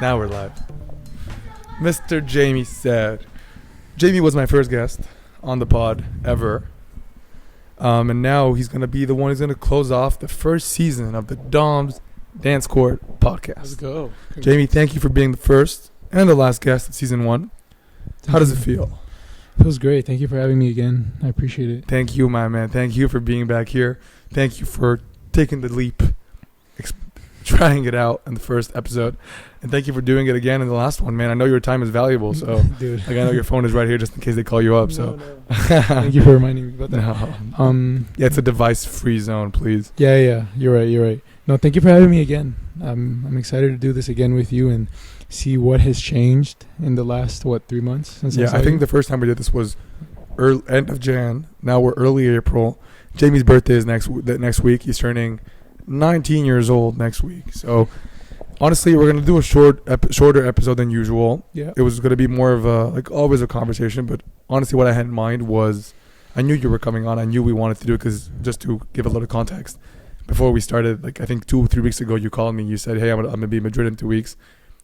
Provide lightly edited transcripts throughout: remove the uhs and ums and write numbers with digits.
Now we're live. Mr. Jamie Saad. Jamie was my first guest on the pod ever. And now he's going to be the one who's going to close off the first season of the Dom's Dance Court podcast. Let's go. Jamie, thank you for being the first and the last guest at season 1. How does it feel? Feels great. Thank you for having me again. I appreciate it. Thank you, my man. Thank you for being back here. Thank you for taking the leap, trying it out in the first episode. And thank you for doing it again in the last one, man. I know your time is valuable, so dude. like, I know your phone is right here just in case they call you up. No. Thank you for reminding me about that. No. Yeah, it's a device-free zone, please. Yeah. You're right. No, thank you for having me again. I'm excited to do this again with you and see what has changed in the last 3 months since I think the first time we did this was end of Jan. Now we're early April. Jamie's birthday is next week. He's turning 19 years old next week. So honestly, we're gonna do a shorter episode than usual. Yeah. It was gonna be more of always a conversation. But honestly, what I had in mind was, I knew you were coming on. I knew we wanted to do it because, just to give a little context, before we started, I think 2 or 3 weeks ago, you called me. You said, "Hey, I'm gonna be in Madrid in 2 weeks.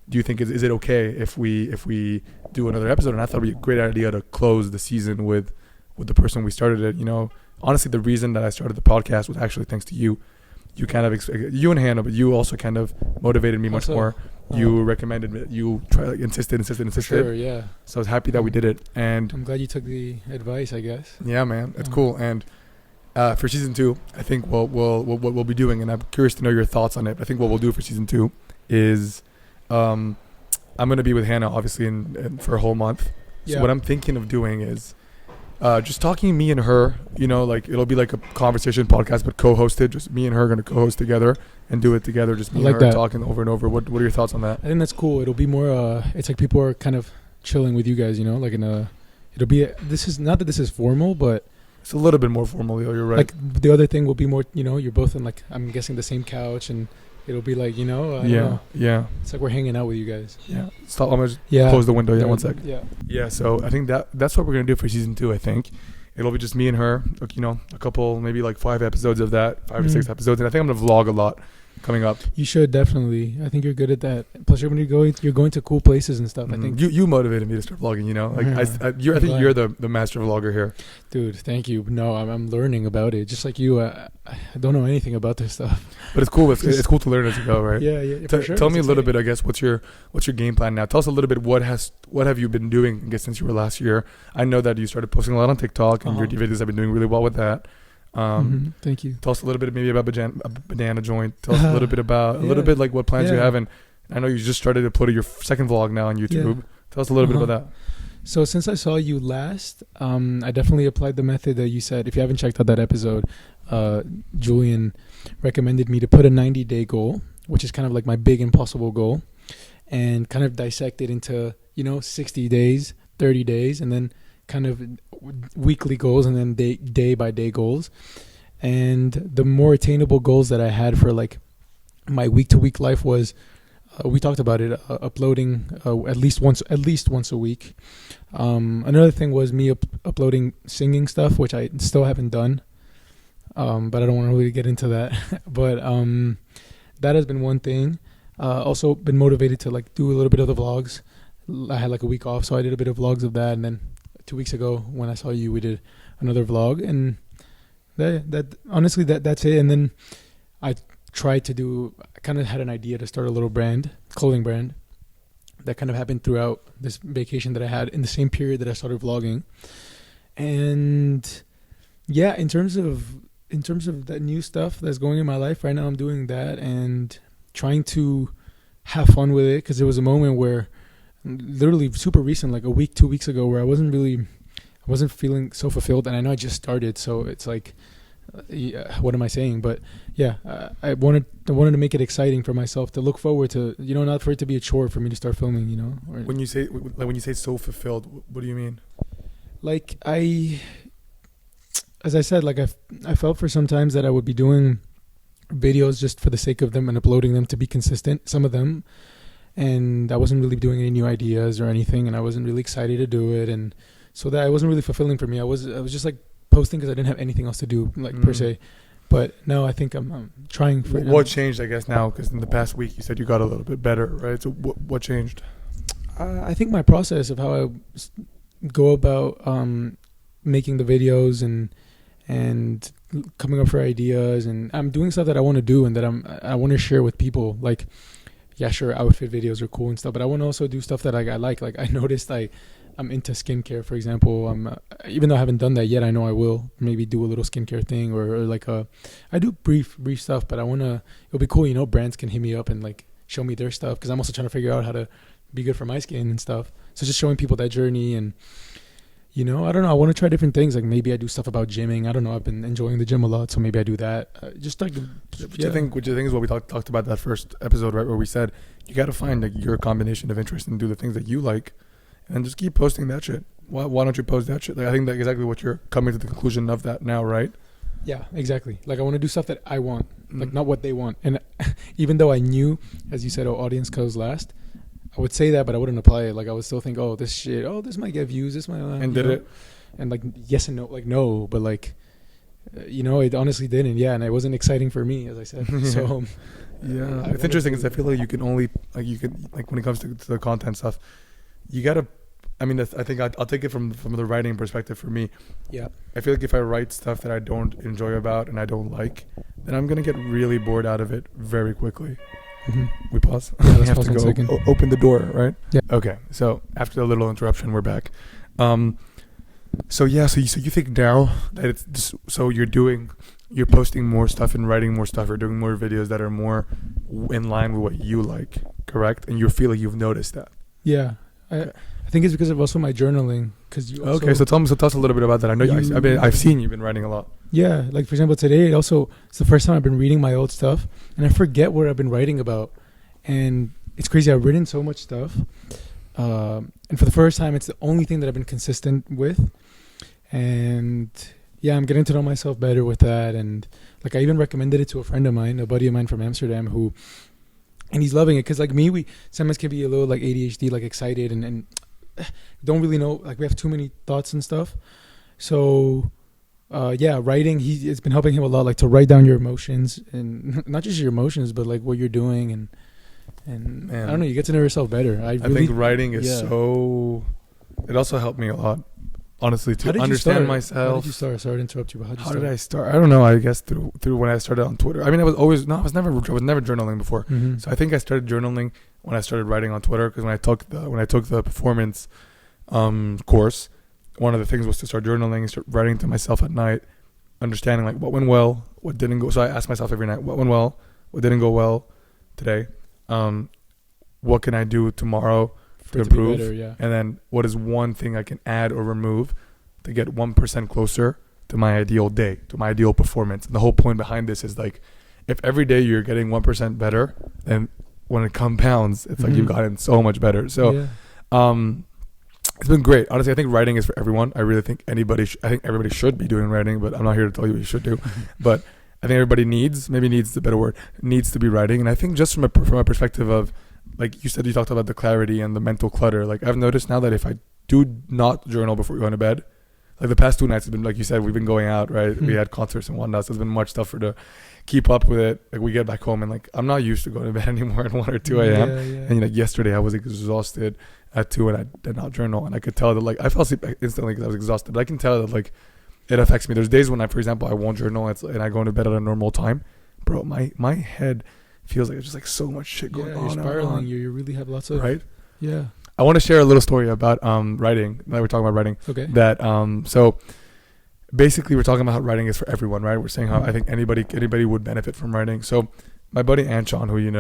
Do you think is it okay if we do another episode?" And I thought it'd be a great idea to close the season with the person we started it. Honestly, the reason that I started the podcast was actually thanks to you. You kind of you and Hannah, but you also kind of motivated me much more. You recommended me. You insisted. Sure, yeah. So I was happy that we did it, and I'm glad you took the advice, I guess. yeah, man, it's cool. And for season 2, I think what we'll be doing, and I'm curious to know your thoughts on it. I think what we'll do for season 2 is, I'm gonna be with Hannah obviously for a whole month. So what I'm thinking of doing is just talking me and her. It'll be like a conversation podcast, but co-hosted. Just me and her are gonna co-host together and do it together. Just me and her talking over and over. What are your thoughts on that? I think that's cool. It'll be more. It's like people are kind of chilling with you guys. It'll be. This is not that this is formal, but it's a little bit more formal. You're right. Like the other thing will be more. You're both in I'm guessing the same couch, and it'll be like I don't know. Yeah. It's like we're hanging out with you guys. Yeah. Stop. I'm gonna just close the window. Yeah, 1 sec. Yeah. Yeah. So I think that's what we're gonna do for season 2. I think it'll be just me and her. A couple, maybe 5 episodes of that, 5 or 6 episodes, and I think I'm gonna vlog a lot coming up. You should definitely. I think you're good at that. Plus, you're going to cool places and stuff. I think you motivated me to start vlogging. I think you're the master vlogger here. Dude, thank you. No, I'm learning about it. Just like you, I don't know anything about this stuff. But it's cool. It's cool to learn as you go, right? Yeah. For sure. Tell me a little bit. I guess what's your game plan now? Tell us a little bit. What have you been doing? I guess since you were last year. I know that you started posting a lot on TikTok, and your videos have been doing really well with that. Thank you. Tell us a little bit maybe about banana joint. Tell us a little bit about what plans you have, and I know you just started uploading your second vlog now on YouTube. Yeah. Tell us a little bit about that. So since I saw you last, I definitely applied the method that you said. If you haven't checked out that episode, Julian recommended me to put a 90-day goal, which is kind of like my big impossible goal, and kind of dissect it into 60 days, 30 days, and then kind of weekly goals, and then day by day goals. And the more attainable goals that I had for my week to week life was, we talked about it, uploading at least once a week. Another thing was me uploading singing stuff, which I still haven't done, but I don't want to really get into that. But that has been one thing. Also been motivated to do a little bit of the vlogs. I had a week off, so I did a bit of vlogs of that, and then 2 weeks ago when I saw you, we did another vlog, and that honestly that's it. And then I kind of had an idea to start a little clothing brand. That kind of happened throughout this vacation that I had in the same period that I started vlogging. And yeah, in terms of that new stuff that's going in my life right now, I'm doing that and trying to have fun with it, because there was a moment where, literally super recent, 2 weeks ago, where I wasn't feeling so fulfilled. And I know I just started, so it's what am I saying? But yeah, I wanted to make it exciting for myself, to look forward to, not for it to be a chore for me to start filming, When you say so fulfilled, what do you mean? As I said, I felt for some times that I would be doing videos just for the sake of them and uploading them to be consistent, some of them, and I wasn't really doing any new ideas or anything, and I wasn't really excited to do it, and so that it wasn't really fulfilling for me. I was just posting because I didn't have anything else to do, per se. But no, I think I'm trying for. What changed, I guess, now? Because in the past week, you said you got a little bit better, right? So what changed? I think my process of how I go about making the videos and coming up for ideas, and I'm doing stuff that I want to do and that I want to share with people. Like, yeah, sure, outfit videos are cool and stuff, but I want to also do stuff that I like. Like, I noticed I'm into skincare, for example. Even though I haven't done that yet, I know I will maybe do a little skincare thing or like I do brief stuff, but it'll be cool, brands can hit me up and like show me their stuff, because I'm also trying to figure out how to be good for my skin and stuff. So just showing people that journey, and I don't know, I want to try different things. Like maybe I do stuff about gymming. I don't know, I've been enjoying the gym a lot, so maybe I do that. Just like, which I think is what we talked about that first episode, right, where we said you got to find like your combination of interest and do the things that you like, and just keep posting that shit. Why don't you post that shit? Like, I think that's exactly what you're coming to the conclusion of that now, right? Yeah, exactly. Like, I want to do stuff that I want, like not what they want. And even though I knew, as you said, audience goes last, I would say that, but I wouldn't apply it. Like, I would still think, this might get views, this might. And did it? And like, yes and no, like no, but like, it honestly didn't. Yeah, and it wasn't exciting for me, as I said. So, yeah, it's interesting because I feel like you can only when it comes to the content stuff, you gotta. I mean, I think I'll take it from the writing perspective. For me, yeah, I feel like if I write stuff that I don't enjoy about and I don't like, then I'm gonna get really bored out of it very quickly. Mm-hmm. We pause. Yeah, We have to go open the door, right? Yeah. Okay. So after the little interruption, we're back. So you think now that it's just, so you're posting more stuff and writing more stuff or doing more videos that are more in line with what you like, correct? And you feel like you've noticed that. Yeah. I think it's because of also my journaling. Okay, so tell us a little bit about that. I know I've seen you've been writing a lot. Yeah, like for example, today it's the first time I've been reading my old stuff, and I forget what I've been writing about, and it's crazy. I've written so much stuff, and for the first time, it's the only thing that I've been consistent with, and yeah, I'm getting to know myself better with that, and like I even recommended it to a friend of mine, a buddy of mine from Amsterdam, and he's loving it, because like me, we sometimes can be a little like ADHD, like excited and don't really know, like we have too many thoughts and stuff. So writing, it's been helping him a lot, like to write down your emotions, and not just your emotions, but like what you're doing, and man, I don't know, you get to know yourself better. I think writing is so. It also helped me a lot, honestly, to understand myself. How did you start? Sorry to interrupt you, but how did I start? I don't know. I guess through when I started on Twitter. I mean, I was never journaling before. Mm-hmm. So I think I started journaling when I started writing on Twitter, because when I took the performance course, one of the things was to start journaling, start writing to myself at night, understanding like what went well, what didn't go. So I asked myself every night, what went well, what didn't go well today, what can I do tomorrow to improve, better, yeah. And then what is one thing I can add or remove to get 1% closer to my ideal day, to my ideal performance. And the whole point behind this is like, if every day you're getting 1% better, then when it compounds, it's like you've gotten so much better. So, it's been great. Honestly, I think writing is for everyone. I really think everybody should be doing writing, but I'm not here to tell you what you should do. But I think everybody needs the better word, needs to be writing. And I think just from a perspective of, like you said, you talked about the clarity and the mental clutter. Like I've noticed now that if I do not journal before going to bed, like the past 2 nights have been, like you said, we've been going out, right? We had concerts and whatnot, so there's been much stuff to keep up with it. Like we get back home and like I'm not used to going to bed anymore at 1 or 2 a.m. Yeah. And like yesterday I was exhausted at 2 and I did not journal, and I could tell that like I fell asleep instantly because I was exhausted. But I can tell that like it affects me. There's days when for example, I won't journal and I go to bed at a normal time. Bro, my head feels like there's just like so much shit going on. You're spiraling. You really have lots of right. Yeah. I want to share a little story about writing. Now we're talking about writing. Okay. That so basically we're talking about how writing is for everyone, right? We're saying how I think anybody would benefit from writing. So my buddy Anshon, who we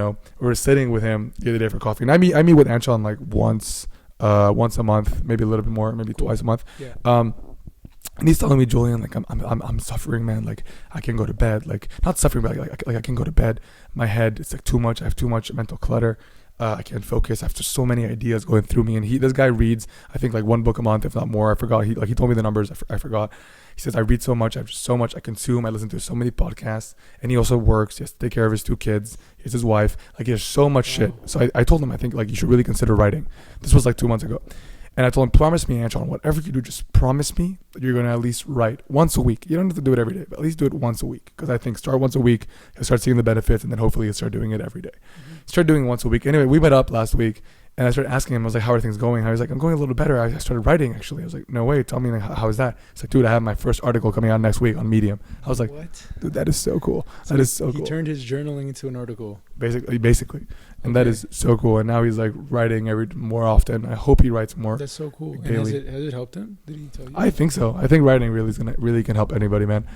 were sitting with him the other day for coffee, and I meet with Anshon like once a month, maybe a little bit more, maybe twice a month. Yeah. And he's telling me, Julian, like I'm suffering, man. Like I can go to bed, like not suffering, but like I can go to bed. My head, it's like too much. I have too much mental clutter. I can't focus. I have just so many ideas going through me. And this guy reads, I think like 1 book a month, if not more. I forgot. He told me the numbers. I forgot. He says, I read so much. I have just so much. I consume. I listen to so many podcasts. And he also works. He has to take care of his 2 kids. He has his wife. Like he has so much shit. So I told him, I think like you should really consider writing. This was like 2 months ago. And I told him, promise me, Anton, whatever you do, just promise me that you're going to at least write once a week. You don't have to do it every day, but at least do it once a week. Because I think start once a week, you'll start seeing the benefits, and then hopefully you'll start doing it every day. Start doing it once a week. Anyway, we met up last week, and I started asking him, I was like, how are things going? I was like, I'm going a little better. I started writing, actually. I was like, no way, tell me, like, how is that? He's like, dude, I have my first article coming out next week on Medium. I was like, what? Dude, that is so cool. So that is so he cool. He turned his journaling into an article. Basically. And that is so cool. And now he's like writing more often. I hope he writes more. That's so cool. Daily. And has it helped him? Did he tell you? I think so. I think writing really can help anybody, man.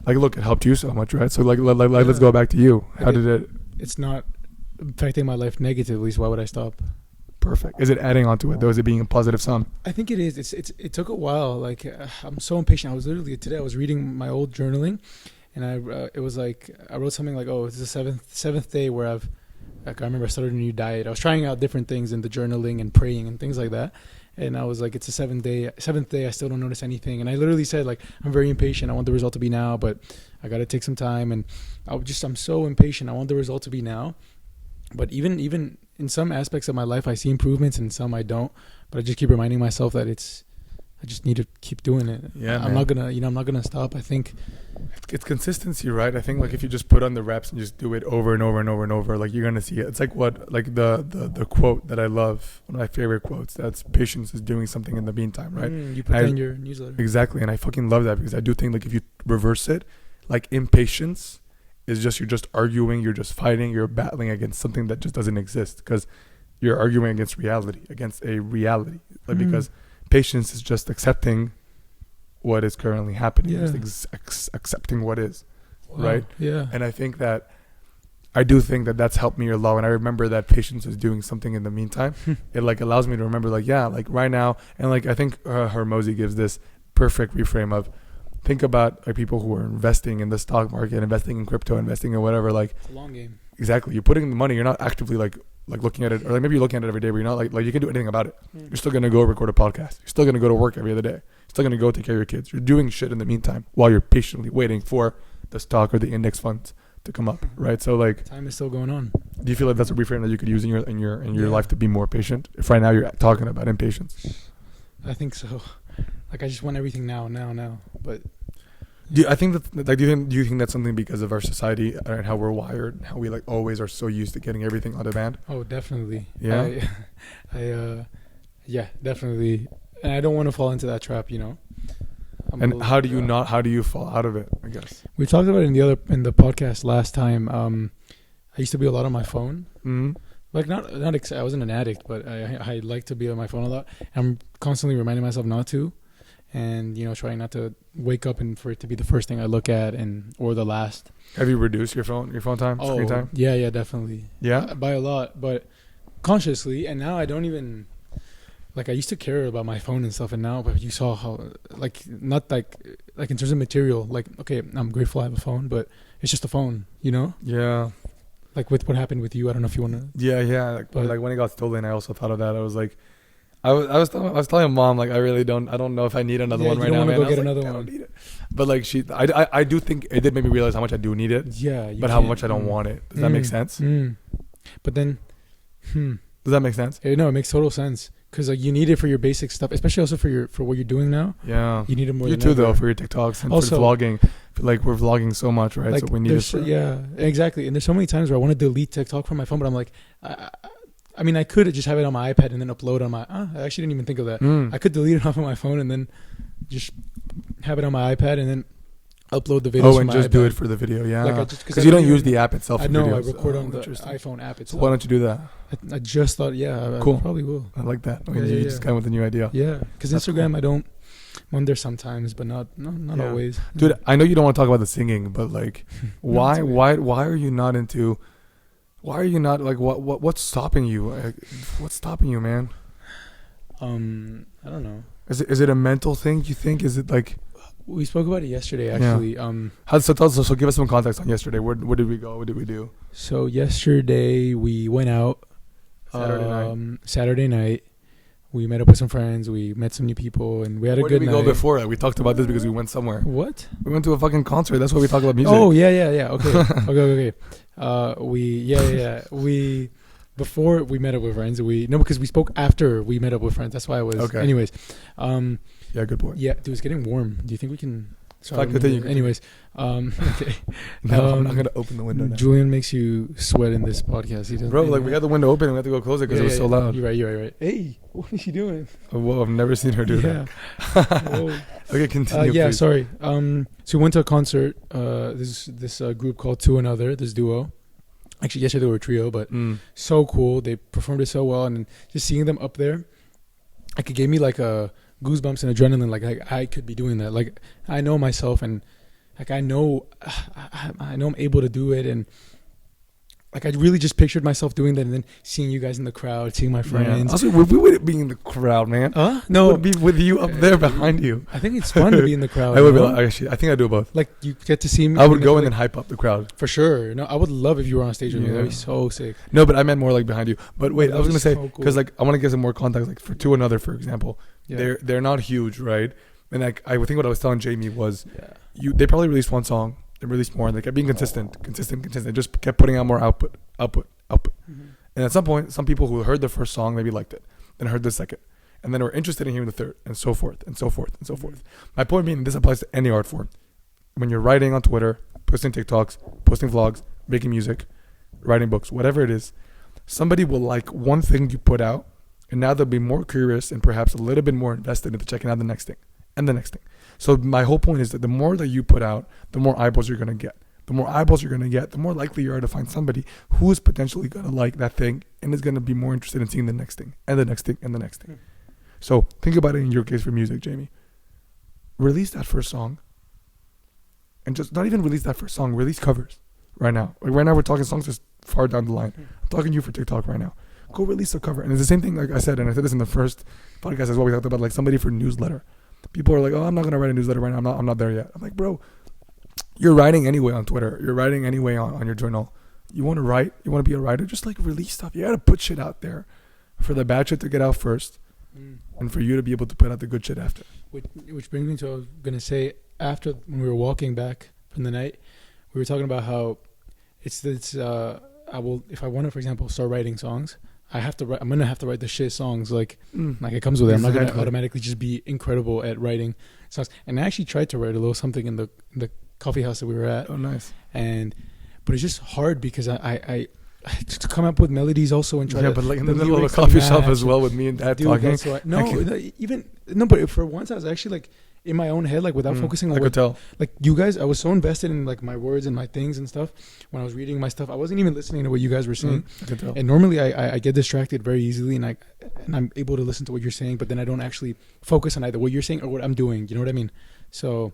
Like, look, it helped you so much, right? So like let's go back to you. How did it? It's not affecting my life negatively, so why would I stop? Perfect. Is it adding on to it, though? Is it being a positive sum? I think it is. It took a while. Like, I'm so impatient. I was literally today, I was reading my old journaling, and it was like, I wrote something like, oh, it's the seventh day where I remember I started a new diet. I was trying out different things in the journaling and praying and things like that. And I was like, it's the seventh day. I still don't notice anything. And I literally said, like, I'm very impatient. I want the result to be now, but I got to take some time. And I'm so impatient. I want the result to be now. But even in some aspects of my life, I see improvements, and some I don't. But I just keep reminding myself that I just need to keep doing it. Yeah, I'm not gonna stop. I think it's consistency, right? I think like if you just put on the reps and just do it over and over and over and over, like you're gonna see it. It's like the quote that I love, one of my favorite quotes. That's patience is doing something in the meantime, right? You put that in your newsletter. Exactly, and I fucking love that because I do think like if you reverse it, like impatience is just you're just arguing, you're just fighting, you're battling against something that just doesn't exist because you're arguing against a reality, like because patience is just accepting what is currently happening, just accepting what is, right? Yeah. And I do think that that's helped me a lot. And I remember that patience is doing something in the meantime. It like allows me to remember like, yeah, like right now. And like, I think Hermosi gives this perfect reframe of think about like people who are investing in the stock market, investing in crypto, investing in whatever, like it's a long game. Exactly. You're putting the money, you're not actively like looking at it, or like maybe you're looking at it every day, but you're not like you can do anything about it. You're still going to go record a podcast. You're still going to go to work every other day. You're still going to go take care of your kids. You're doing shit in the meantime while you're patiently waiting for the stock or the index funds to come up, right? So like time is still going on. Do you feel like that's a reframe that you could use in your life to be more patient? If right now you're talking about impatience. I think so. Like I just want everything now. But do you think that's something because of our society and how we're wired and how we like always are so used to getting everything on demand? Oh, definitely. Yeah. Yeah, definitely. And I don't want to fall into that trap, you know. And how do you fall out of it, I guess? We talked about it in the podcast last time. I used to be a lot on my phone. Mm-hmm. Like I wasn't an addict, but I like to be on my phone a lot. I'm constantly reminding myself not to. And trying not to wake up and for it to be the first thing I look at or the last. Have you reduced your phone time, screen time? Yeah, definitely. Yeah, by a lot, but consciously. And now I don't even like. I used to care about my phone and stuff, and now, but you saw how not like in terms of material. Like, okay, I'm grateful I have a phone, but it's just a phone, Yeah. Like with what happened with you, I don't know if you want to. Yeah. Like when it got stolen, I also thought of that. I was like. I was telling mom like I don't know if I need another one right now, man. Go get another one. I one. don't need it. But like I do think it did make me realize how much I do need it. Yeah. But how much I don't want it. Does that make sense? But then, does that make sense? No, it makes total sense because like you need it for your basic stuff, especially also for what you're doing now. Yeah. You need it more. You too, though, for your TikToks and also, for vlogging. Like we're vlogging so much, right? Like, so we need it. Yeah, exactly. And there's so many times where I want to delete TikTok from my phone, but I'm like. I mean, I could just have it on my iPad and then upload on my... I actually didn't even think of that. I could delete it off of my phone and then just have it on my iPad and then upload the videos from my iPad. Just do it for the video, yeah. Like because you don't use the app itself I for know, videos. I record on the iPhone app itself. So why don't you do that? I just thought, I probably will. I like that. You just came with a new idea. Yeah, because Instagram, cool. I'm there sometimes, but not always. Dude, I know you don't want to talk about the singing, but like, why are you not into... Why are you not like what's stopping you? What's stopping you, man? I don't know. Is it a mental thing? You think? Is it like we spoke about it yesterday? Actually, so give us some context on yesterday. Where did we go? What did we do? So yesterday we went out. Saturday night. We met up with some friends. We met some new people, and we had a good night. Where did we go before that? We talked about this because we went somewhere. What? We went to a fucking concert. That's why we talk about music. Oh yeah. Okay. Okay. We before we met up with friends. Because we spoke after we met up with friends. That's why I was. Okay. Anyways, Yeah, good point. yeah, dude, it's getting warm. Do you think we can? Continue. Anyways, okay. No, I'm not gonna open the window now. Julian makes you sweat in this podcast. He doesn't. Bro, like we had the window open and we had to go close it because it was so loud. You're right. Hey, what is she doing? Oh, whoa, I've never seen her do that. Whoa. Okay, continue. Yeah, please. sorry. So we went to a concert. This group called Two Another. This duo. Actually, yesterday they were a trio, but so cool. They performed it so well, and just seeing them up there, like it gave me like a goosebumps and adrenaline. Like I could be doing that. Like I know myself, and like I know I'm able to do it, and like I really just pictured myself doing that, and then seeing you guys in the crowd, seeing my friends. Yeah. Also, we wouldn't be in the crowd, man. No, would be with you up there behind you. I think it's fun to be in the crowd. I would be. Actually, I think I do both. Like you get to see me. I would go and then hype up the crowd for sure. No, I would love if you were on stage with me. That'd be so sick. No, but I meant more like behind you. But wait, I was gonna say so because cool. like I want to get some more context. Like for Two Another, for example, they're not huge, right? And like I think what I was telling Jamie was, they probably released one song, they released more, and they kept being consistent. Just kept putting out more output. Mm-hmm. And at some point, some people who heard the first song maybe liked it, then heard the second, and then were interested in hearing the third, and so forth, and so forth, and so forth. My point being, this applies to any art form. When you're writing on Twitter, posting TikToks, posting vlogs, making music, writing books, whatever it is, somebody will like one thing you put out, and now they'll be more curious and perhaps a little bit more invested into checking out the next thing and the next thing. So my whole point is that the more that you put out, the more eyeballs you're going to get. The more eyeballs you're going to get, the more likely you are to find somebody who is potentially going to like that thing and is going to be more interested in seeing the next thing and the next thing and the next thing. So think about it in your case for music, Jamie. Release that first song, and just not even release that first song, release covers right now. Like right now we're talking songs just far down the line. I'm talking to you for TikTok right now. Go release a cover. And it's the same thing like I said, and I said this in the first podcast as well. We talked about like somebody for newsletter. People are like, oh, I'm not going to write a newsletter right now. I'm not there yet. I'm like, bro, you're writing anyway on Twitter. You're writing anyway on your journal. You want to write? You want to be a writer? Just like release stuff. You got to put shit out there for the bad shit to get out first and for you to be able to put out the good shit after. Which brings me to what I was going to say after when we were walking back from the night, we were talking about how if I want to, for example, start writing songs, I'm going to have to write the shit songs like it comes with it. I'm not going to automatically just be incredible at writing songs. And I actually tried to write a little something in the coffee house that we were at. Oh, nice. But it's just hard because I to come up with melodies also and try to. Yeah, but like in the middle of a coffee shop as well with me and Dad talking. But for once I was actually like in my own head, like without focusing on I could tell. Like you guys, I was so invested in like my words and my things and stuff. When I was reading my stuff, I wasn't even listening to what you guys were saying. I could tell. And normally I get distracted very easily, and I'm able to listen to what you're saying, but then I don't actually focus on either what you're saying or what I'm doing. You know what I mean? So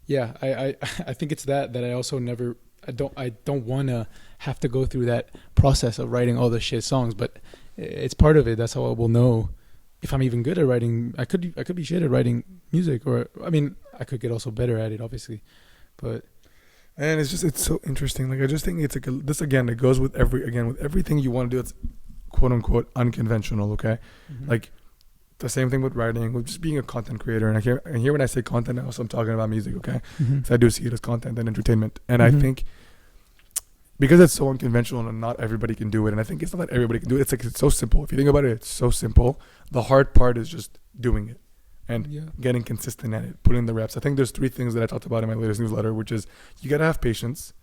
yeah, I think it's that I also never. I don't want to have to go through that process of writing all the shit songs, but it's part of it. That's how I will know if I'm even good at writing. I could be shit at writing music, or I mean, I could get also better at it, obviously. But and it's so interesting. Like I just think it's like this again. It goes with everything you want to do. It's quote unquote unconventional. Okay, like the same thing with writing, with just being a content creator. And here when I say content, also I'm talking about music. Okay, so I do see it as content and entertainment. And I think because it's so unconventional and not everybody can do it, and I think it's not that everybody can do it. It's like it's so simple. If you think about it, it's so simple. The hard part is just doing it and getting consistent at it, putting in the reps. I think there's 3 things that I talked about in my latest newsletter, which is you got to have patience.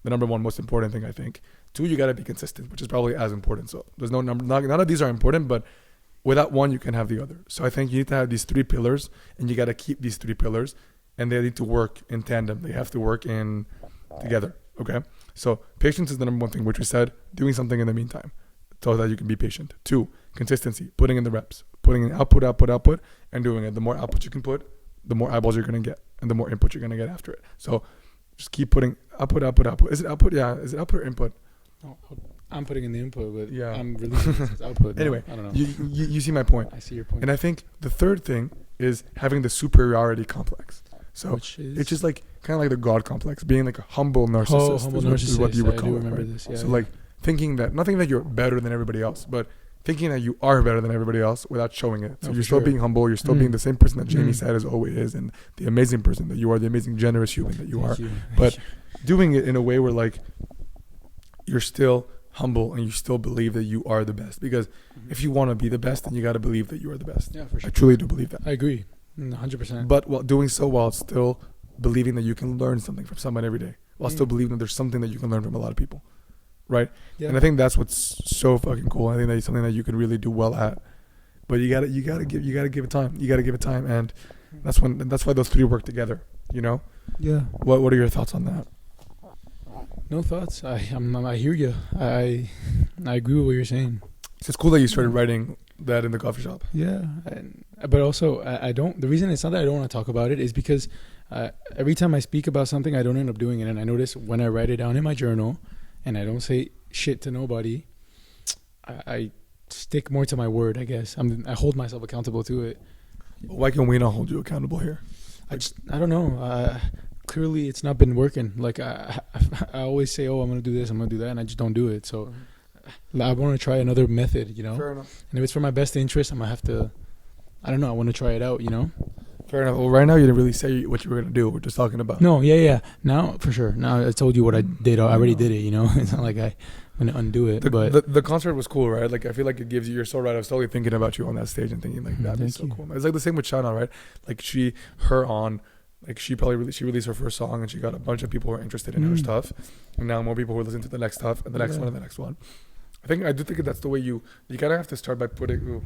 The number one most important thing, I think. 2, you got to be consistent, which is probably as important. So there's no number. None of these are important, but without one, you can have the other. So I think you need to have these 3 pillars, and you got to keep these 3 pillars, and they need to work in tandem. They have to work in together. Okay. So patience is the number one thing, which we said, doing something in the meantime so that you can be patient. 2, consistency, putting in the reps, putting in output, and doing it. The more output you can put, the more eyeballs you're going to get, and the more input you're going to get after it. So just keep putting output. Is it output? Yeah. Is it output or input? Oh, I'm putting in the input, but yeah. I'm releasing this output. Anyway, I don't know. You see my point. I see your point. And I think the third thing is having the superiority complex. So it's just like kind of like the God complex, being like a humble narcissist. Is what you would call it. Right? This. Yeah, so like thinking that nothing that you're better than everybody else, but thinking that you are better than everybody else without showing it. So you're still being humble. You're still being the same person that Jamie Saad is always is, and the amazing person that you are, the amazing generous human that you are. But doing it in a way where like you're still humble and you still believe that you are the best. Because if you want to be the best, then you got to believe that you are the best. Yeah, for sure. I truly do believe that. I agree, 100%. But while doing so, while still believing that you can learn something from someone every day, while still believing that there's something that you can learn from a lot of people, right? Yeah. And I think that's what's so fucking cool. I think that's something that you can really do well at. But you gotta give it time. You gotta give it time, and that's why those three work together. You know. Yeah. What are your thoughts on that? No thoughts. I hear you. I agree with what you're saying. It's cool that you started writing that in the coffee shop. Yeah, but also I don't. The reason it's not that I don't want to talk about it is because every time I speak about something, I don't end up doing it. And I notice when I write it down in my journal, and I don't say shit to nobody, I stick more to my word. I guess I hold myself accountable to it. Why can we not hold you accountable here? I don't know. Clearly, it's not been working. Like I always say, oh, I'm gonna do this, I'm gonna do that, and I just don't do it. So I want to try another method, you know. Fair enough. And if it's for my best interest, I'm gonna have to. I don't know. I want to try it out, you know. Fair enough. Well, right now you didn't really say what you were gonna do. We're just talking about. No, yeah. Now for sure. Now I told you what I did. I already did it. You know. It's not like I'm gonna undo it. But the concert was cool, right? Like I feel like it gives you. You're so right. I was totally thinking about you on that stage and thinking like that'd be so cool. It's like the same with Shana, right? Like she released her first song and she got a bunch of people who are interested in her stuff, and now more people who listen to the next stuff and the next one and the next one. I do think that's the way you kind of have to start by putting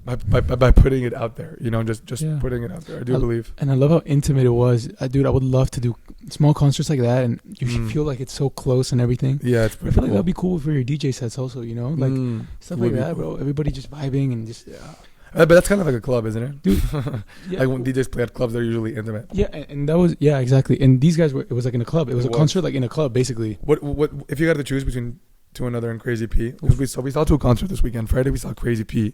by putting it out there, you know, just putting it out there. I believe. And I love how intimate it was. Dude, I would love to do small concerts like that, and you feel like it's so close and everything. Yeah, it's I feel like that'd be cool for your DJ sets also, you know, like stuff like that, bro. Everybody just vibing and just. But that's kind of like a club, isn't it? Dude, yeah. Like when DJs play at clubs, they're usually intimate. Yeah, and that was exactly. And these guys it was like in a club. It was a concert like in a club, basically. What if you had to choose between To Another and Crazy P? Because we saw two concerts this weekend. Friday we saw Crazy P.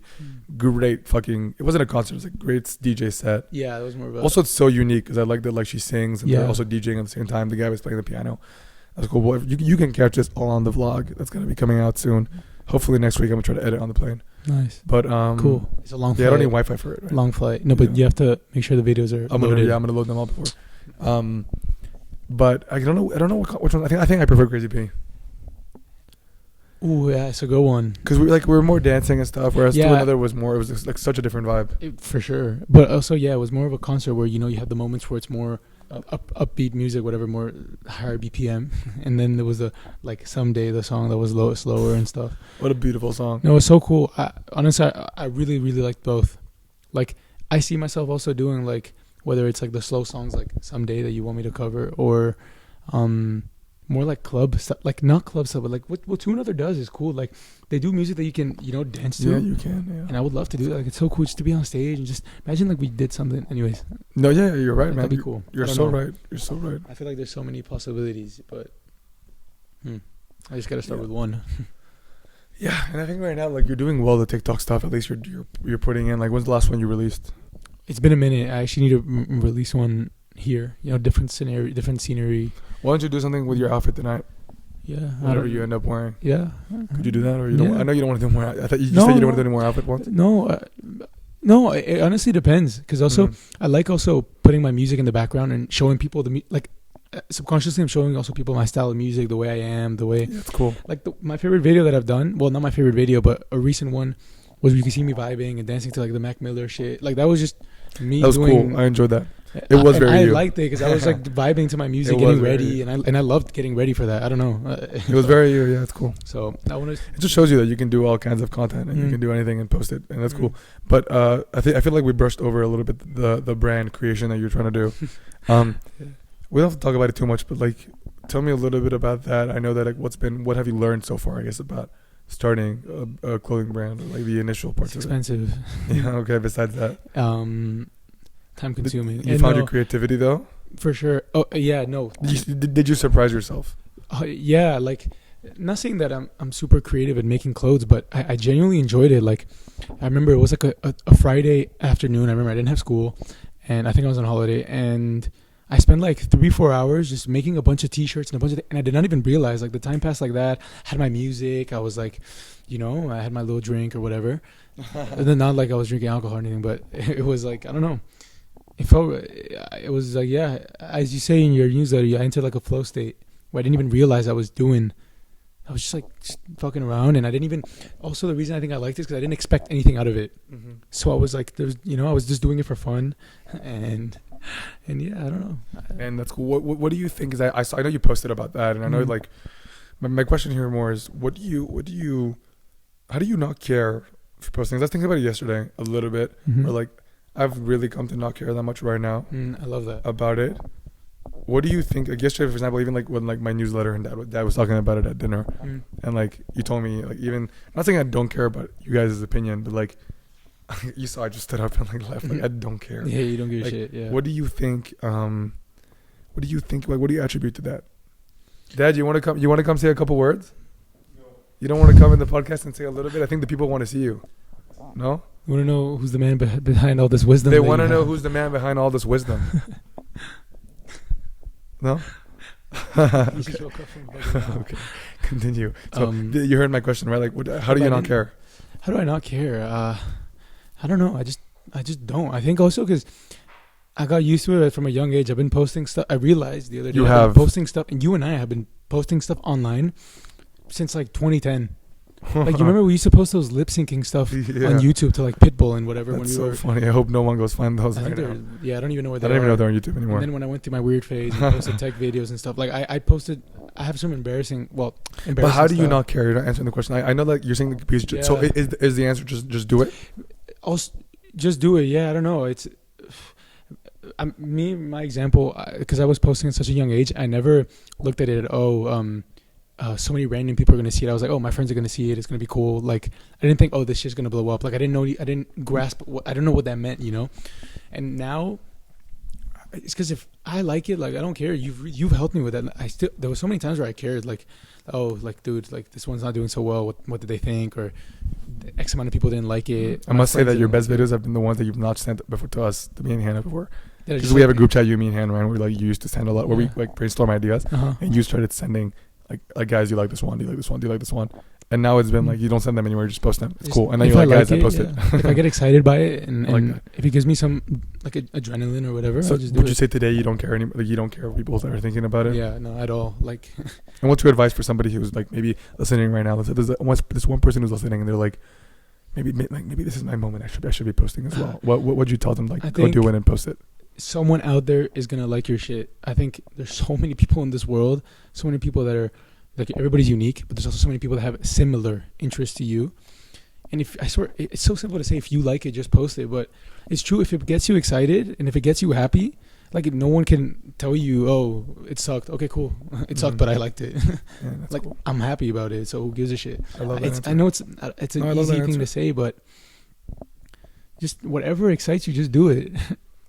Great fucking. It wasn't a concert. It was a great DJ set. Yeah, it was more. Also, it's so unique because I like that she sings and they're also DJing at the same time. The guy was playing the piano. That's cool. Well, you can catch this all on the vlog. That's gonna be coming out soon. Hopefully next week I'm gonna try to edit on the plane. Nice. But cool. It's a long flight. Yeah, I don't need Wi-Fi for it. Right? Long flight. No, but you have to make sure the videos are loaded. I'm gonna load them all before. But I don't know which one. I think I prefer Crazy P. Ooh, yeah, it's a good one. Because we were more dancing and stuff, whereas To Another was more. It was just like such a different vibe. For sure. But also, it was more of a concert where you have the moments where it's more upbeat music, whatever, more higher BPM, and then there was Someday, the song that was slower and stuff. What a beautiful song. No, it's so cool. Honestly, I really, really liked both. Like, I see myself also doing whether it's the slow songs like Someday that you want me to cover, or more like club stuff, not club stuff, but what To Another does is cool. Like, they do music that you can dance to. Yeah, you can. Yeah. And I would love to do that. It's so cool just to be on stage and just imagine we did something. Anyways. No, yeah, you're right, man. That'd be cool. You're so right. You're so right. I feel like there's so many possibilities, but I just gotta start with one. Yeah, and I think right now you're doing well the TikTok stuff. At least you're putting in. When's the last one you released? It's been a minute. I actually need to release one here. Different scenario, different scenery. Why don't you do something with your outfit tonight? Yeah. Whatever you end up wearing. Yeah. Could you do that, or you don't? I know you don't want to do more. I thought you said you don't want to do any more outfit ones. No, it honestly depends. Because also, I like also putting my music in the background and showing people subconsciously I'm showing also people my style of music, the way I am, the way. Yeah, that's cool. My favorite video that I've done. Well, not my favorite video, but a recent one was you can see me vibing and dancing to the Mac Miller shit. That was just me. That was cool. I enjoyed that. It was very. I liked it because I was vibing to my music, getting ready, and I loved getting ready for that. I don't know. It was very yeah, it's cool. So that one is. It just shows you that you can do all kinds of content and you can do anything and post it, and that's cool. But I feel like we brushed over a little bit the brand creation that you're trying to do. We don't have to talk about it too much, but tell me a little bit about that. I know that what have you learned so far? I guess about starting a clothing brand, or the initial parts. It's expensive. Yeah. Okay. Besides that. Time consuming. You found your creativity though? For sure. Oh yeah, no. Did you surprise yourself? Yeah, not saying that I'm super creative at making clothes, but I genuinely enjoyed it. I remember it was a Friday afternoon. I remember I didn't have school, and I think I was on holiday, and I spent 3-4 hours just making a bunch of t-shirts and and I did not even realize the time passed like that. I had my music. I was I had my little drink or whatever. And then not I was drinking alcohol or anything, but it was I don't know. It was as you say in your newsletter, I entered a flow state where I didn't even realize I was doing I was just like just fucking around, and I didn't even. Also, the reason I think I liked it is because I didn't expect anything out of it. Mm-hmm. So I was like, there's, I was just doing it for fun, and yeah, I don't know. And that's cool. What do you think? Is I know you posted about that, and I know like my question here more is how do you not care for posting? I was thinking about it yesterday a little bit, or like I've really come to not care that much right now. I love that about it. What do you think? Like yesterday, for example, even like when like my newsletter and dad was talking about it at dinner, and like you told me like even I'm not saying I don't care about you guys' opinion, but like you saw I just stood up and like left. Like I don't care. Yeah, you don't give a like, shit. Yeah. What do you think? What do you think? Like, what do you attribute to that? Dad, you want to come? You want to come say a couple words? No. You don't want to come in the podcast and say a little bit? I think the people want to see you. No. You want to know who's the man behind all this wisdom? They want to know who's the man behind all this wisdom. No? Okay. Okay. Continue. So you heard my question, right? Like, how do you not care? How do I not care? I don't know. I just don't. I think also because I got used to it from a young age. I've been posting stuff. I realized the other day I've been posting stuff, and you and I have been posting stuff online since like 2010. Like, you remember we used to post those lip syncing stuff on YouTube to like Pitbull and whatever. That's when we were funny. I hope no one goes find those. I don't even know where they are. I don't even know they're on YouTube anymore. And then when I went through my weird phase and posted tech videos and stuff, like I have some embarrassing. But how do you not care? You're not answering the question. I know that you're saying the so is the answer just do it? Also, just do it. Yeah, I don't know. It's my example, because I was posting at such a young age. I never looked at it so many random people are going to see it. I was like, oh, my friends are going to see it. It's going to be cool. Like, I didn't think, oh, this shit's going to blow up. Like, I didn't grasp, I don't know what that meant, And now, it's because if I like it, like, I don't care. You've helped me with that. There was so many times where I cared, like, oh, like, dude, like, this one's not doing so well. What did they think? Or X amount of people didn't like it. I must say that your best videos have been the ones that you've not sent before to us, to me and Hannah, before. Because we have a group chat, you, me, and Hannah, right? Where like you used to send a lot, where we like brainstorm ideas, and you started sending. Like guys, you like this one? Do you like this one? Do you like this one? And now it's been like you don't send them anywhere, you just post them. It's cool. And then you're like, guys, I post it. If I get excited by it, and if it gives me some like adrenaline or whatever, so I'll just do would it. you say today you don't care like you don't care what people are thinking about it? Yeah, no, at all. Like, and what's your advice for somebody who's like maybe listening right now? There's this one person who's listening, and they're like, maybe this is my moment. I should be posting as well. What would you tell them? Like, go do it and post it. Someone out there is gonna like your shit. I think there's so many people in this world, so many people that are. Like, everybody's unique, but there's also so many people that have similar interests to you. And I swear, it's so simple to say, if you like it, just post it. But it's true, if it gets you excited and if it gets you happy, like, no one can tell you, oh, it sucked. Okay, cool. It sucked, but I liked it. Yeah, like, cool. I'm happy about it, so who gives a shit? I love that. I know it's an easy thing to say, but just whatever excites you, just do it.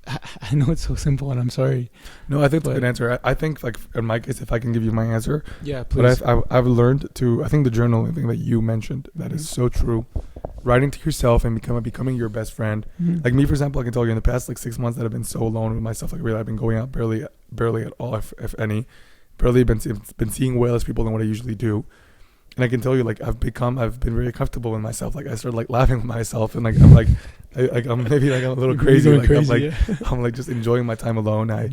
I know it's so simple, and I'm sorry. No, I think it's a good answer. I think, like, in my case, if I can give you my answer. Yeah, please. But I've learned to, I think the journaling thing that you mentioned, that is so true. Writing to yourself and becoming your best friend. Like me, for example, I can tell you in the past, like, 6 months that I've been so alone with myself. Like, really, I've been going out barely at all, if any. Barely been seeing way less people than what I usually do. And I can tell you, like, I've been very comfortable with myself. Like, I started, like, laughing with myself, and, like, I'm like, I'm maybe like a little crazy. Like, crazy, I'm like just enjoying my time alone. I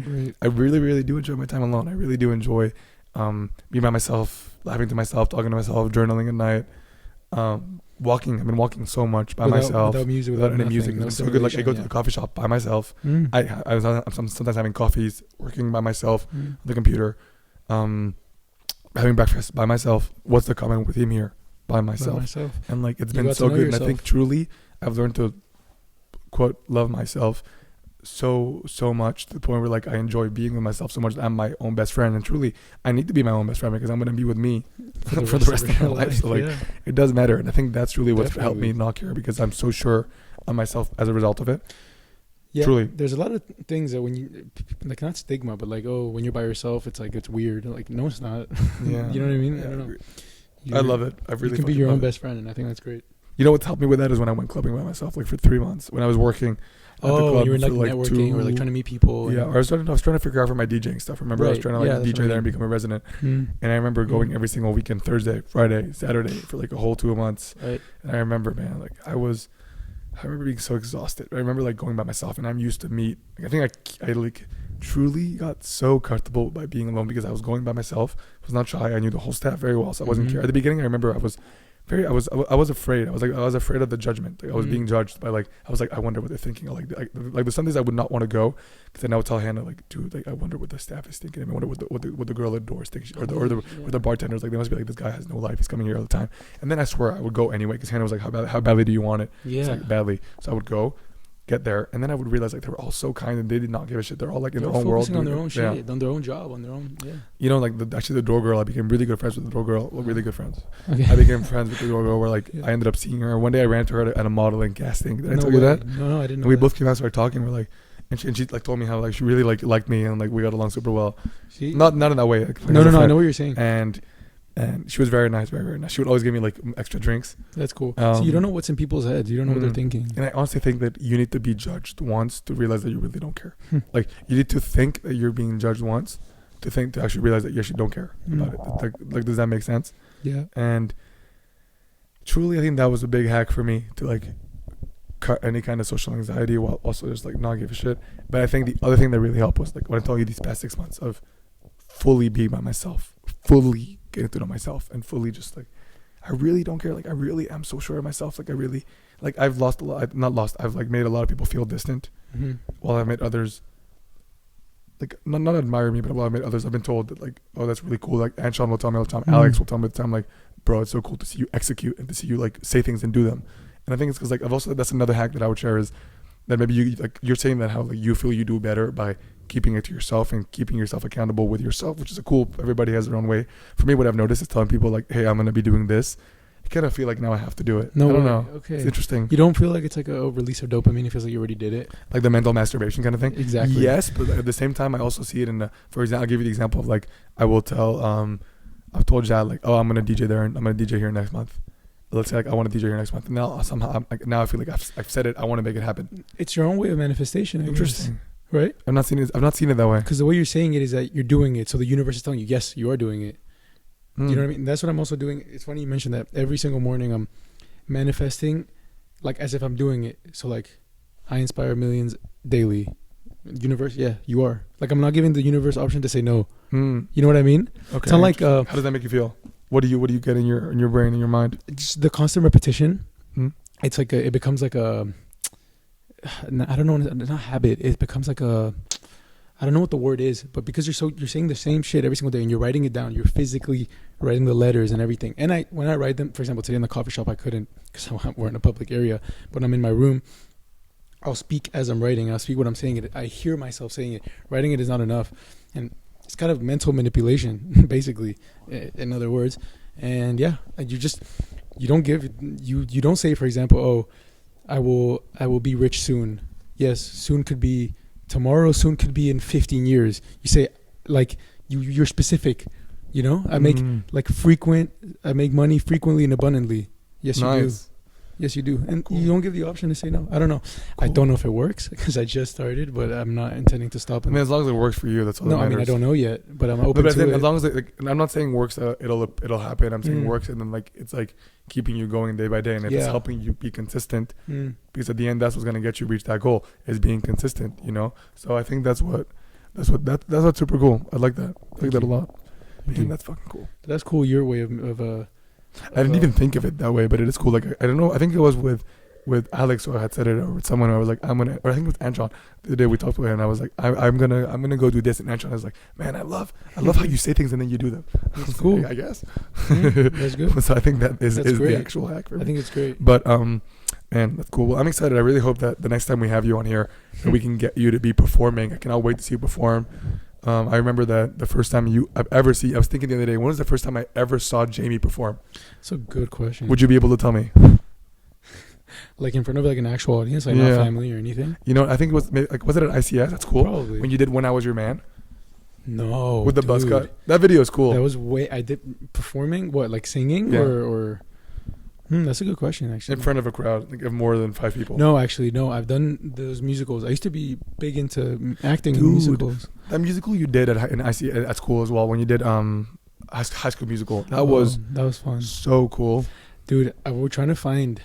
really, really do enjoy my time alone. I really do enjoy being by myself, laughing to myself, talking to myself, journaling at night, walking. I've been walking so much by myself, without music, without any music. It's so good. Like, I go to the coffee shop by myself. I'm sometimes having coffees, working by myself on the computer, having breakfast by myself. What's the common with him here? By myself. And like, it's been so good. And I think truly I've learned to, quote, love myself so much to the point where, like, I enjoy being with myself so much that I'm my own best friend. And truly, I need to be my own best friend because I'm going to be with me for the rest of my life. So, like, it does matter. And I think that's really what's helped me not care, because I'm so sure on myself as a result of it. Yeah, truly. There's a lot of things that when you, like, not stigma, but like, oh, when you're by yourself, it's like, it's weird. Like, no, it's not. Yeah. You know what I mean? Yeah, I don't know. I love it. I really you can be your own best friend, and I think that's great. You know what's helped me with that is when I went clubbing by myself, like, for 3 months when I was working. Oh, you were like networking or like trying to meet people. Yeah, or I was trying to figure out for my DJing stuff. Remember, I was trying to like DJ there and become a resident. And I remember going every single weekend, Thursday, Friday, Saturday, for like a whole 2 months. Right. And I remember, man, like, I was I remember being so exhausted. I remember like going by myself, and I'm used to meet. Like, I think I like truly got so comfortable by being alone because I was going by myself. I was not shy. I knew the whole staff very well, so I wasn't care. At the beginning, I remember I was afraid. I was afraid of the judgment. Like I was being judged by like I was like I wonder what they're thinking. Like the Sundays I would not want to go because then I would tell Hannah like, dude, like I wonder what the staff is thinking. I wonder what the girl at the doors thinks or the bartenders, like they must be like, this guy has no life. He's coming here all the time. And then I swear I would go anyway because Hannah was like, how badly do you want it? Yeah. It's like badly. So I would go, get there, and then I would realize like they were all so kind and they did not give a shit. They're all like in their own world, focusing on their own shit, on their own job, on their own. Yeah. You know, like actually the door girl, I became really good friends with the door girl. Well, really good friends. Okay. I became friends with the door girl. Where like I ended up seeing her. One day I ran to her at a modeling casting. Did I tell you that? No, I didn't know. And we both came out, started talking. We're like, and she like told me how like she really like liked me and like we got along super well. Not in that way. Like, no. I know what you're saying. And she was very nice, very, very nice. She would always give me like extra drinks. That's cool. So you don't know what's in people's heads. You don't know what they're thinking. And I honestly think that you need to be judged once to realize that you really don't care. Like you need to think that you're being judged once to actually realize that you actually don't care about it. Like does that make sense? Yeah. And truly, I think that was a big hack for me to like cut any kind of social anxiety while also just like not give a shit. But I think the other thing that really helped was like what I told you these past 6 months of fully being by myself, fully getting to know myself and fully just like I really don't care. Like I really am so sure of myself. Like I really like I've lost a lot. I've like made a lot of people feel distant while I've made others like not admire me, but while I've made others I've been told that like, oh, that's really cool. Like Anshan will tell me all the time, Alex will tell me all the time, like, bro, it's so cool to see you execute and to see you like say things and do them. And I think it's because like I've also, that's another hack that I would share is that maybe you like you're saying that how like you feel you do better by keeping it to yourself and keeping yourself accountable with yourself, which is a cool, everybody has their own way. For me, what I've noticed is telling people like, hey, I'm going to be doing this. I kind of feel like now I have to do it. No, I don't know. Okay. It's interesting. You don't feel like it's like a release of dopamine. It feels like you already did it. Like the mental masturbation kind of thing. Exactly. Yes, but at the same time, I also see it in the, for example, I'll give you the example of like, I will tell, I've told Jad like, oh, I'm going to DJ there and I'm going to DJ here next month. Let's say like I want to DJ here next month. And now somehow, now I feel like I've said it. I want to make it happen. It's your own way of manifestation. Interesting. Guess. Right? I've not seen it that way. Because the way you're saying it is that you're doing it. So the universe is telling you, yes, you are doing it. You know what I mean? That's what I'm also doing. It's funny you mentioned that. Every single morning I'm manifesting like as if I'm doing it. So like I inspire millions daily. Universe, yeah, you are. Like I'm not giving the universe option to say no. You know what I mean? Okay. It's not like how does that make you feel? What do you get in your brain and your mind? Just the constant repetition. It's like it becomes like a I don't know, not habit. It becomes like a, I don't know what the word is, but because you're saying the same shit every single day and you're writing it down, you're physically writing the letters and everything. And when I write them, for example, today in the coffee shop, I couldn't because we're in a public area, but I'm in my room. I'll speak as I'm writing. I'll speak what I'm saying. I hear myself saying it. Writing it is not enough. And it's kind of mental manipulation, basically, in other words. And yeah, you don't say, for example, oh, I will be rich soon. Yes, soon could be tomorrow, soon could be in 15 years. You say like you're specific, you know? I make I make money frequently and abundantly. Yes, you do. Yes, you do. And you don't give the option to say no. I don't know. Cool. I don't know if it works because I just started, but I'm not intending to stop. I mean, as long as it works for you, that's all that matters. I mean, I don't know yet, but I'm open to it. As long as I'm not saying works, it'll happen. I'm saying works, and then like it's like keeping you going day by day, and if it's helping you be consistent, because at the end, that's what's gonna get you reach that goal is being consistent. You know. So I think that's what's super cool. I like that. I like that a lot. I think that's fucking cool. That's cool. Your way of I didn't even think of it that way, but it is cool. Like I don't know. I think it was with Alex, or I had said it, or with someone. I was like, or I think it was Anshan. The day we talked to him, and I was like, I'm gonna go do this. And Anshan was like, man, I love how you say things and then you do them. That's cool. Like, I guess. That's good. So I think that is the actual hack for me. I think it's great. But man, that's cool. Well, I'm excited. I really hope that the next time we have you on here, that we can get you to be performing. I cannot wait to see you perform. I remember that the first time I've ever seen, I was thinking the other day, when was the first time I ever saw Jamie perform? That's a good question. Would you be able to tell me? Like in front of like an actual audience, like not family or anything? You know, I think it was was it at ICS? That's cool. Probably. When you did When I Was Your Man? No. With the buzz cut. That video is cool. That was I did performing, what, like singing or that's a good question, actually. In front of a crowd, like of more than 5 people. No, actually, no. I've done those musicals. I used to be big into acting in musicals. That musical you did at school as well, when you did High School Musical. That was fun. So cool. Dude, we're trying to find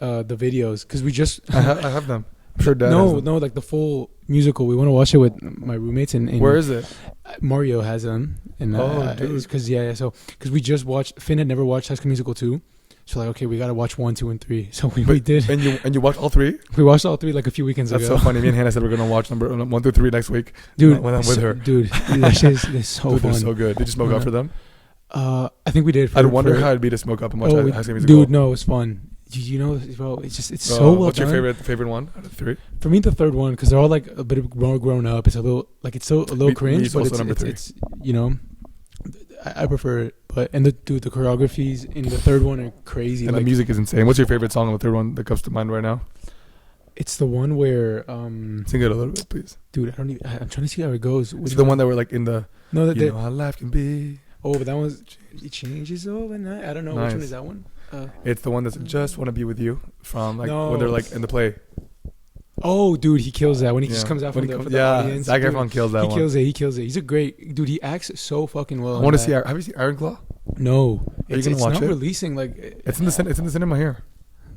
the videos because we just I have them. I'm sure Dad has no them. no like the full musical. We want to watch it with my roommates and Where is it? Mario has them. And dude. because so because we just watched. Finn had never watched High School Musical 2. So like, okay, we gotta watch 1, 2, and 3. So we did. And you watched all 3? We watched all 3 like a few weekends That's ago. so funny. Me and Hannah said we're gonna watch number 1 through 3 next week. Dude, when I'm with her. Dude, that shit is so Dude, fun. they're so good. Did you smoke up for them? I think we did. I'd wonder how it'd be to smoke up and watch High School Musical. Dude, no, it was fun. You know, bro, it's so well what's done. your favorite one out of 3? For me, the third one, because they're all like a bit more grown up. It's a little cringe, but it's you know, I prefer it. But and the choreographies in the third one are crazy. And the music is insane. What's your favorite song on the third one that comes to mind right now? It's the one where sing it a little bit, please. Dude, I'm trying to see how it goes. It's the one that we're like in the. No, that you know how life can be. Oh, but that was it changes overnight. I don't know which one is that one. It's the one that's just want to be with you from like when they're like in the play. Oh, dude, he kills that when he just comes out from the audience. Zac Efron kills that one. He kills it. He's a great dude. He acts so fucking well. I want to see. Have you seen Iron Claw? No, Are you gonna watch it? It's not releasing. Like it's in the cinema here.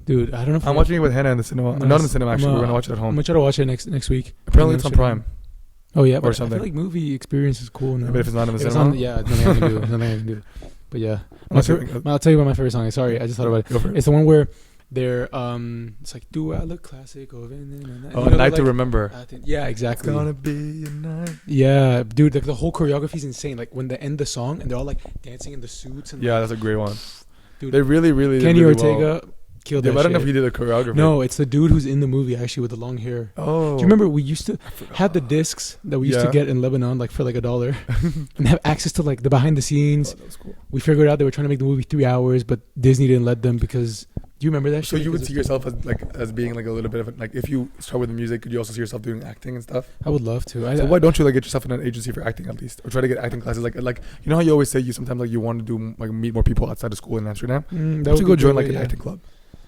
Dude, I don't know. If I'm watching it with Hannah in the cinema. Not in the cinema actually. We're gonna watch it at home. I'm gonna try to watch it next week. Apparently it's on Prime. Oh yeah, or something. I feel like movie experience is cool. Yeah, but if it's not in the cinema, nothing I can do. Nothing I can do. But yeah, I'll tell you about my favorite song. Sorry, I just thought about it. Go for it. It's the one where they're it's like, do I look classic? A Night to Remember. Yeah, exactly. It's gonna be a night. Yeah, dude, like the whole choreography is insane. Like when they end the song and they're all like dancing in the suits and that's a great one. Dude, they really Kenny really Ortega killed that but I don't know shit. if he did the choreography. No, it's the dude who's in the movie actually with the long hair. Oh, do you remember we used to have the discs that we used to get in Lebanon like for like $1 and have access to like the behind the scenes? That was cool. We figured out they were trying to make the movie 3 hours, but Disney didn't let them because. Do you remember that? So you would see yourself as being like a little bit of like if you start with the music, could you also see yourself doing acting and stuff? I would love to. So why don't you like get yourself in an agency for acting at least, or try to get acting classes? Like you know how you always say you sometimes like you want to do like meet more people outside of school in Amsterdam. Why don't you go join like an acting club?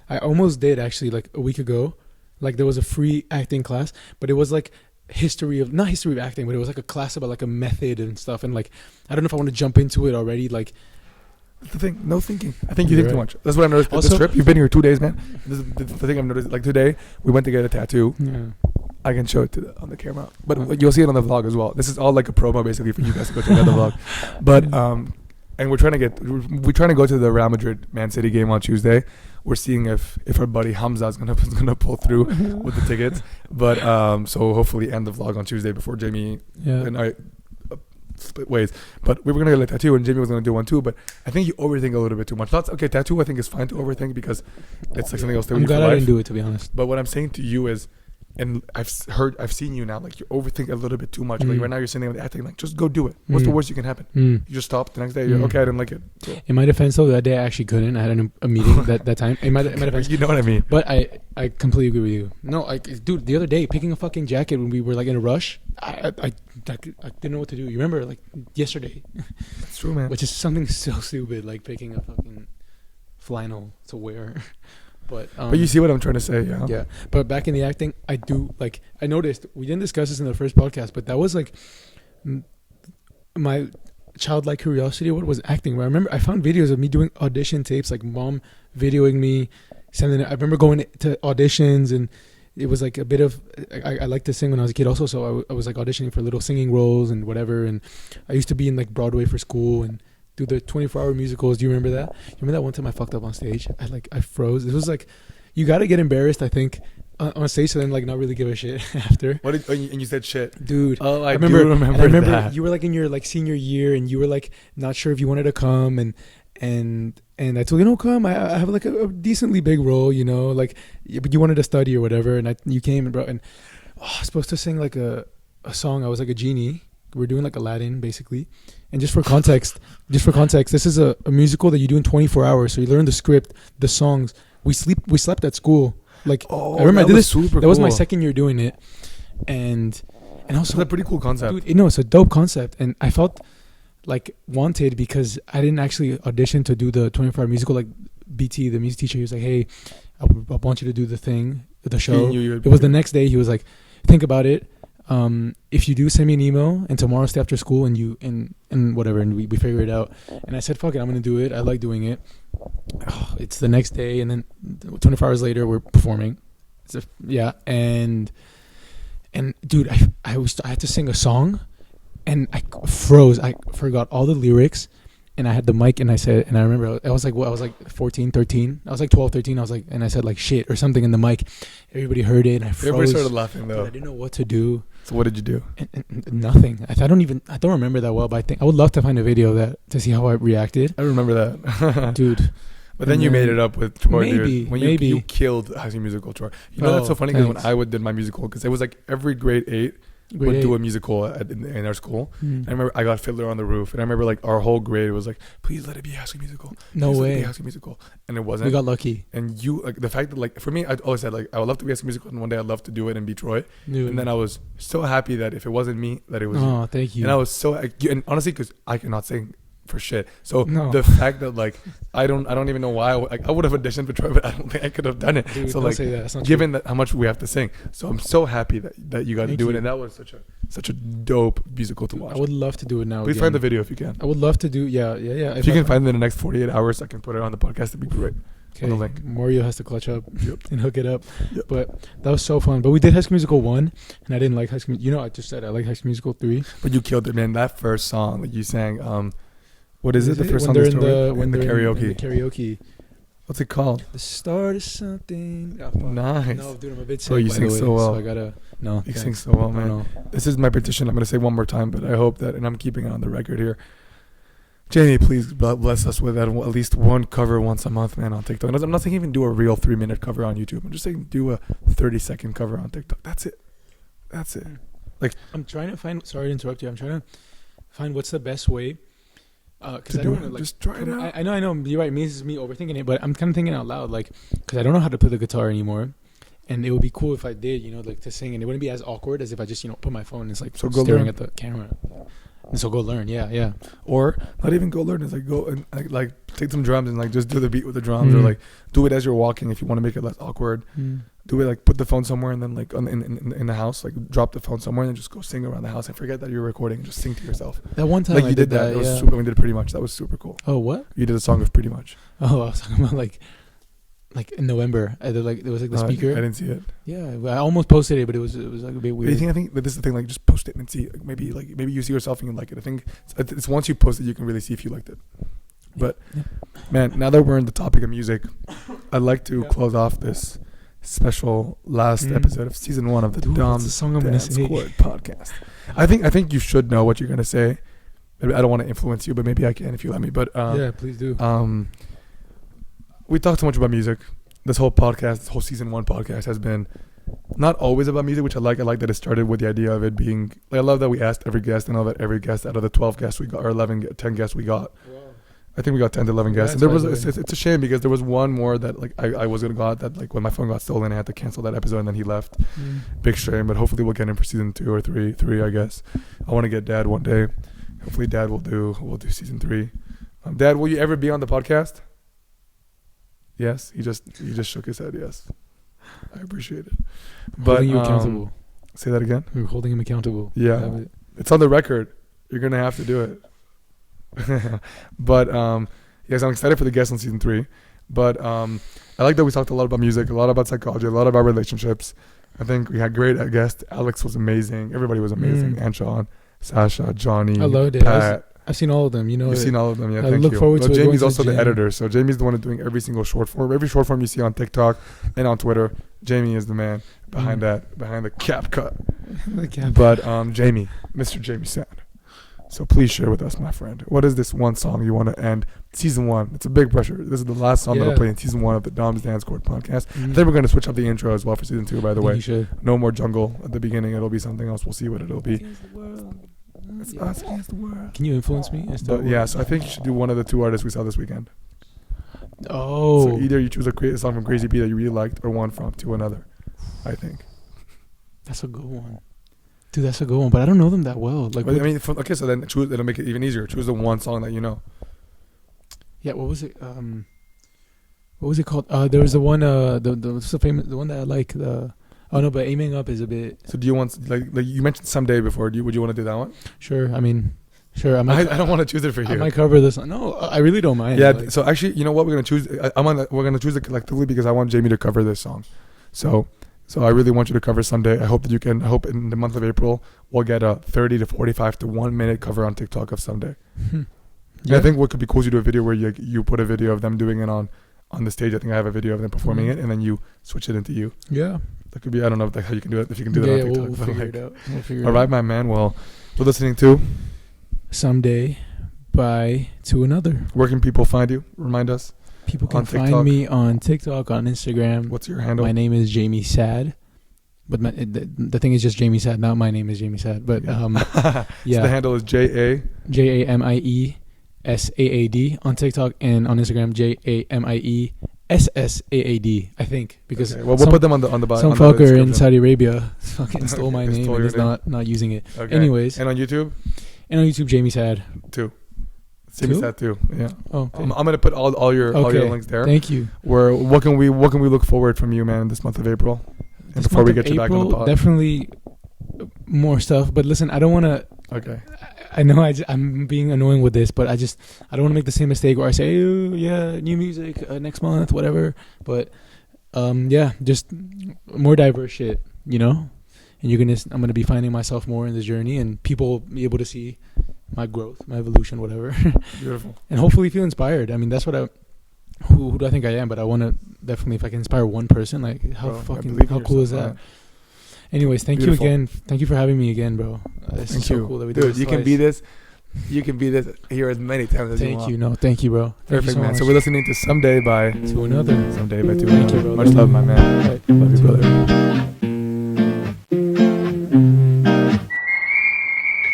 I almost did actually like a week ago. Like there was a free acting class, but it was like not history of acting, but it was like a class about like a method and stuff. And like I don't know if I want to jump into it already. Like. The thing, no thinking. I think you think too much. That's what I noticed. Also, this trip, you've been here 2 days, man. This is the thing I've noticed. Like today, we went to get a tattoo. Yeah. I can show it on the camera, but you'll see it on the vlog as well. This is all like a promo, basically, for you guys to go check out the vlog. But and we're trying to go to the Real Madrid Man City game on Tuesday. We're seeing if our buddy Hamza is gonna pull through with the tickets. But so hopefully end the vlog on Tuesday before Jamie and I. Split ways, but we were gonna get a tattoo and Jamie was gonna do one too, but I think you overthink a little bit too much. That's okay. Tattoo I think is fine to overthink because it's like something else. I'm glad I didn't do it, to be honest. But what I'm saying to you is, and I've seen you now, like you overthink a little bit too much. Like right now you're sitting there with acting, like just go do it. What's the worst you can happen? You just stop the next day. You're okay, I didn't like it. Cool. In my defense, though, that day I actually couldn't. I had a meeting that time. In my defense, you know what I mean. But I completely agree with you. No, dude, the other day picking a fucking jacket when we were like in a rush, I didn't know what to do. You remember like yesterday? That's true, man. Which is something so stupid, like picking a fucking flannel to wear. But you see what I'm trying to say, yeah. Yeah. But back in the acting, I do like I noticed we didn't discuss this in the first podcast, but that was like my childlike curiosity. What was acting? I remember I found videos of me doing audition tapes, like mom videoing me, sending it. I remember going to auditions, and it was like a bit of I liked to sing when I was a kid also, so I was like auditioning for little singing roles and whatever. And I used to be in like Broadway for school and do the 24-hour musicals. Do you remember that? You remember that one time I fucked up on stage? I froze. This was like, you got to get embarrassed, I think, on stage, so then like not really give a shit after. And you said shit, dude. Oh, I remember that. You were like in your like senior year, and you were like not sure if you wanted to come, and I told you, no, come. I have like a decently big role, you know, like, but you wanted to study or whatever, and you came and bro, and I was supposed to sing like a song. I was like a genie. We're doing like Aladdin, basically. And just for context, this is a musical that you do in 24 hours. So you learn the script, the songs. We slept at school. Like, I remember I did this. That was my second year doing it, and also it's a pretty cool concept. Dude, it's a dope concept, and I felt like wanted because I didn't actually audition to do the 24-hour musical. Like BT, the music teacher, he was like, "Hey, I want you to do the show." It was the next day. He was like, "Think about it. If you do, send me an email, and tomorrow stay after school and you and whatever, and we figure it out." And I said, "Fuck it, I'm gonna do it. I like doing it." it's the next day, and then 24 hours later we're performing. And dude, I had to sing a song, and I froze. I forgot all the lyrics, and I had the mic, and I remember I was like 14, 13. I was like 12, 13. And I said like shit or something in the mic. Everybody heard it, and I froze. Everybody started laughing though. Dude, I didn't know what to do. So what did you do? And nothing. I don't remember that well, but I think I would love to find a video of that to see how I reacted. I remember that. Dude. But then you made it up with Troy. Maybe, dude. When maybe. you killed High School Musical, Troy. You know that's so funny because when I did my musical, because it was like every grade 8 would do a musical in our school. And I remember I got Fiddler on the Roof, and I remember like our whole grade was like, please let it be High School Musical. No please way. Let it be High School Musical. And it wasn't. We got lucky. And you, like, the fact that, like, for me, I always said, like, I would love to be High School Musical, and one day I'd love to do it and be Troy. Dude. And then I was so happy that if it wasn't me, that it was you. Oh, thank you. And I was so, and honestly, because I cannot sing for shit. So No. the fact that, like, I don't even know why I would have auditioned for Troy, but I don't think I could have done it. Dude, so don't like, say that. That's not given that how much we have to sing, so I'm so happy that you got to Thank do it, you. and that was such a dope musical to true. watch. I would love to do it now. Please again. find the video if you can. I would love to do. Yeah. If you can find it in the next 48 hours, I can put it on the podcast. It'd be great. Okay. On the link. Mario has to clutch up and hook it up. Yep. But that was so fun. But we did High School Musical 1, and I didn't like High School. I just said I like High School Musical 3. But you killed it, man. That first song that you sang, what is it? The first when song they're in the karaoke. In the karaoke. What's it called? The start of something. Oh, Nice. No, dude, I'm a bit sick. Bro, you by sing the way, so well. So I gotta. No, You thanks. sing so well, man. No. This is my petition. I'm going to say one more time, but I hope that, and I'm keeping it on the record here. Jamie, please bless us with at least one cover once a month, man, on TikTok. I'm not saying even do a real 3-minute cover on YouTube. I'm just saying do a 30-second cover on TikTok. That's it. Like, I'm trying to find. Sorry to interrupt you. I'm trying to find what's the best way. Because I don't want to, like, just try it out. I know. You're right. This is me overthinking it, but I'm kind of thinking out loud, like, because I don't know how to play the guitar anymore, and it would be cool if I did, like, to sing, and it wouldn't be as awkward as if I just, put my phone and it's like So go staring learn. at the camera. And so go learn, yeah. Or not even go learn. It's like go and like take some drums and like just do the beat with the drums, or like do it as you're walking if you want to make it less awkward. Do it like put the phone somewhere and then like in the house, like drop the phone somewhere and just go sing around the house and forget that you're recording and just sing to yourself. That one time Like I you did that. It was super, we did Pretty Much. That was super cool. Oh, what? You did a song of Pretty Much. Oh, I was talking about like in November. I did, like, there was like the speaker. I didn't see it. Yeah, I almost posted it, but it was like a bit weird. I think that this is the thing. Like just post it and see. Like, maybe you see yourself and you like it. I think it's once you post it you can really see if you liked it. But man, now that we're in the topic of music, I'd like to close off this special last episode of season 1 of the Dom Dance Court podcast. I think you should know what you're gonna say. Maybe I don't want to influence you, but maybe I can if you let me. But yeah, please do. We talk so much about music. This whole podcast, this whole season 1 podcast has been not always about music, which I like. I like that it started with the idea of it being. Like, I love that we asked every guest, and I love that every guest out of the 12 guests we got, or 10 guests we got. Wow. I think we got 10 to 11 guests. And there was it's a shame because there was one more that like I was gonna go that like when my phone got stolen, I had to cancel that episode and then he left. Big shame, but hopefully we'll get him for season 2 or 3 I guess. I want to get Dad one day. Hopefully Dad will do season 3. Dad, will you ever be on the podcast? Yes, he just shook his head. Yes, I appreciate it. But holding you accountable. Say that again. We're holding him accountable. Yeah, it's on the record. You're gonna have to do it. But yes, I'm excited for the guest on season 3. But I like that we talked a lot about music, a lot about psychology, a lot about relationships. I think we had great guests. Alex was amazing. Everybody was amazing. Anshawn, Sasha, Johnny, I loved it. Pat. I've seen all of them. You've seen all of them. Yeah, I thank look you. forward to it Jamie's going to also the the gym. editor, so Jamie's the one doing every single short form. Every short form you see on TikTok and on Twitter, Jamie is the man behind the cap cut. But Jamie, Mr. Jamie Saad. So please share with us, my friend. What is this one song you want to end season 1? It's a big pressure. This is the last song that I'll play in season 1 of the Dom's Dance Court podcast. I think we're going to switch up the intro as well for season 2, by the way. You should. No more jungle at the beginning. It'll be something else. We'll see what it'll be. It's us against the world. Can you influence me? But yeah, so I think you should do one of the 2 artists we saw this weekend. Oh. So either you choose a song from Crazy P that you really liked or one from To Another, I think. That's a good one. Dude, that's a good one, but I don't know them that well. Like, but, I mean, okay, so then choose. It'll make it even easier. Choose the one song that you know. Yeah, what was it? What was it called? There was the one. What's the famous? The one that I like. Oh no, but Aiming Up is a bit. So do you want like you mentioned Someday before? Would you want to do that one? Sure. I mean, Sure. I don't want to choose it for I you. might cover this. No, I really don't mind. Yeah. Like, So actually, you know what? We're gonna choose. We're gonna choose it collectively because I want Jamie to cover this song. So I really want you to cover someday. I hope that you can. I hope in the month of April we'll get a 30 to 45 to 1 minute cover on TikTok of someday. yeah. I think what could be cool is you do a video where you put a video of them doing it on the stage. I think I have a video of them performing it, and then you switch it into you. Yeah. That could be. I don't know how you can do it. If you can do it on TikTok. We'll but figure like, it out. We'll figure it all right, out. my man. Well, we're listening to. Someday by To Another. Where can people find you? Remind us. People can On find TikTok. me on TikTok, on Instagram. What's your handle? My name is Jamie Saad. But the thing is just Jamie Saad. Not my name is Jamie Saad. But So yeah. the handle is JAMIESAAD on TikTok, and on Instagram JAMIESSAAD. I think because okay. Well, we'll put them on the bio. some on the fucker in description. Saudi Arabia fucking stole my Stole name your and is name. not using it. Okay. Anyways, And on YouTube and on YouTube, Jamie Saad. too. Jamie Saad too. Yeah. Oh, okay. I'm gonna put all your links there. Thank you. What can we look forward from you, man, this month of April? And This before we month get of you back on the April, pod. definitely more stuff. But listen, I don't want to. Okay. I know I'm being annoying with this, but I don't want to make the same mistake where I say, oh, yeah, new music next month, whatever. But yeah, just more diverse shit, you know. And I'm gonna be finding myself more in this journey, and people will be able to see my growth, my evolution, whatever. Beautiful. And hopefully feel inspired. I mean, that's what who do I think I am? But I want to definitely, if I can inspire one person, like how cool is that? Anyways, thank Beautiful. you again. Thank you for having me again, bro. It's Thank so you. cool that we did Dude, this you can twice. be this. You can be this here as many times as you want. Thank you. No, thank you, bro. Thank Perfect, you so man. much. So we're listening to Someday by To Another. Someday by To Thank you, Another. bro. Much love, my man. Right. Love you, To brother.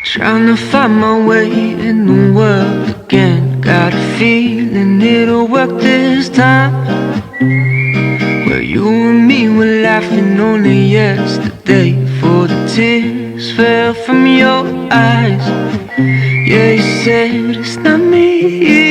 Trying to find my way in the world again. Got a feeling it'll work this time. Where you and me were laughing only yesterday, for the tears fell from your eyes. Yeah, you said it's not me.